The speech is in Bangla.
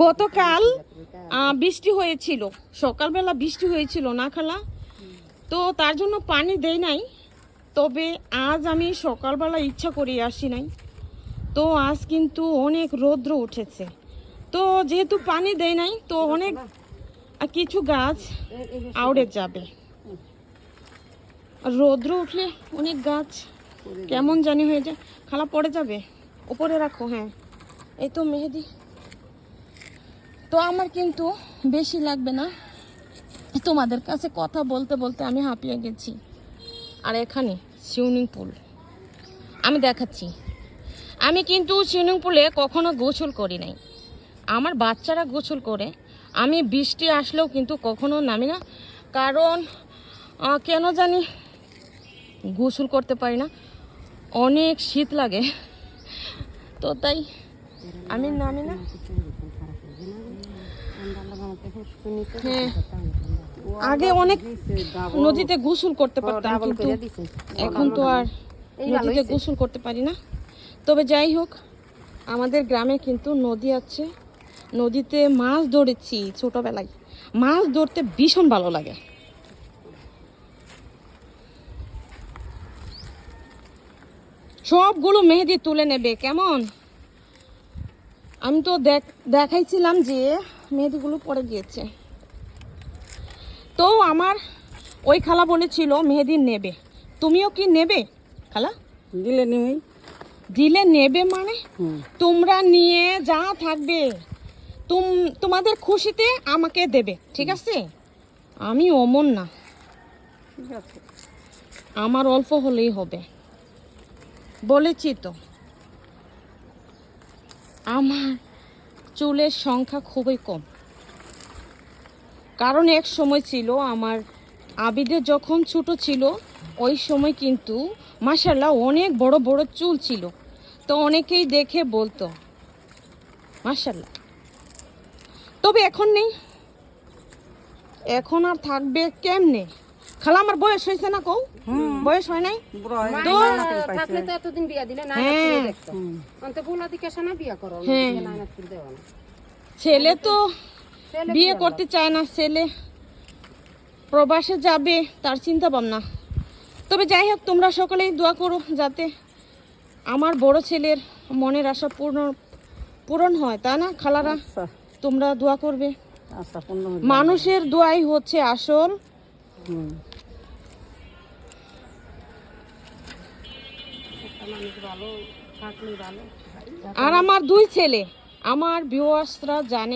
গতকাল বৃষ্টি হয়েছিল, সকালবেলা বৃষ্টি হয়েছিল না খালা, তো তার জন্য পানি দেই নাই। তবে আজ আমি সকালবেলা ইচ্ছা করে আসি নাই, তো আজ কিন্তু অনেক রৌদ্র উঠেছে। তো যেহেতু পানি দেই নাই, তো অনেক কিছু গাছ আউড়ে যাবে। রৌদ্র উঠলে অনেক গাছ কেমন জানি হয়ে যায়, খালা পড়ে যাবে। উপরে রাখো। হ্যাঁ, এই তো মেহেদি। তো আমার কিন্তু বেশি লাগবে না, তোমাদের কাছে কথা বলতে বলতে আমি হাঁপিয়ে গেছি। আর এখানে সুইমিং পুল আমি দেখাচ্ছি। আমি কিন্তু সুইমিং পুলে কখনো গোসল করি নাই, আমার বাচ্চারা গোসল করে। আমি বৃষ্টি আসলেও কিন্তু কখনো নামি না, কারণ কেন জানি গোসল করতে পারি না, অনেক শীত লাগে, তো তাই আমি নামি না। হ্যাঁ, আগে অনেক নদীতে গোসল করতে পারতাম, কিন্তু এখন তো আর নদীতে গোসল করতে পারি না। তবে যাই হোক, আমাদের গ্রামে কিন্তু নদী আছে, নদীতে মাছ ধরেছি ছোটবেলায়। মাছ ধরতে ভীষণ ভালো লাগে। সবগুলো মেহেদি তুলে নেবে কেমন? আমি তো দেখাইছিলাম যে মেহেদিগুলো পড়ে গিয়েছে। তো আমার ওই খালা বলেছিল মেহেদি নেবে, তুমিও কি নেবে খালা? দিলে নেবে মানে তোমরা নিয়ে যা থাকবে তোমাদের খুশিতে আমাকে দেবে, ঠিক আছে? আমি অমন না, আমার অল্প হলেই হবে, বলেছি তো। আমার চুলের সংখ্যা খুবই কম, কারণ এক সময় ছিল আমার আবিদের যখন ছোট ছিল, ওই সময় কিন্তু মাশাআল্লাহ অনেক বড় বড় চুল ছিল। তো অনেকেই দেখে বলতো মাশাআল্লাহ। তবে এখন নেই, এখন আর থাকবে কেমনে খালা? আমার বয়স হয়েছে না, কও বয়স হয় নাই তো? থাকলে তো এতদিন বিয়া দিলে না, অন্ত বুলা দিকে না বিয়া করো না, ছেলে তো বিয়ে করতে চায় না, ছেলে প্রবাসে যাবে তার চিন্তা ভাবনা। তবে যাই হোক, তোমরা সকলেই দোয়া করো যাতে আমার বড় ছেলের মনের আশা পূরণ হয়, তাই না খালারা? তোমরা দোয়া করবে, মানুষের দোয়াই হচ্ছে আসল। আর আমার দুই ছেলে, আমার ভিউয়ার্সরা জানে।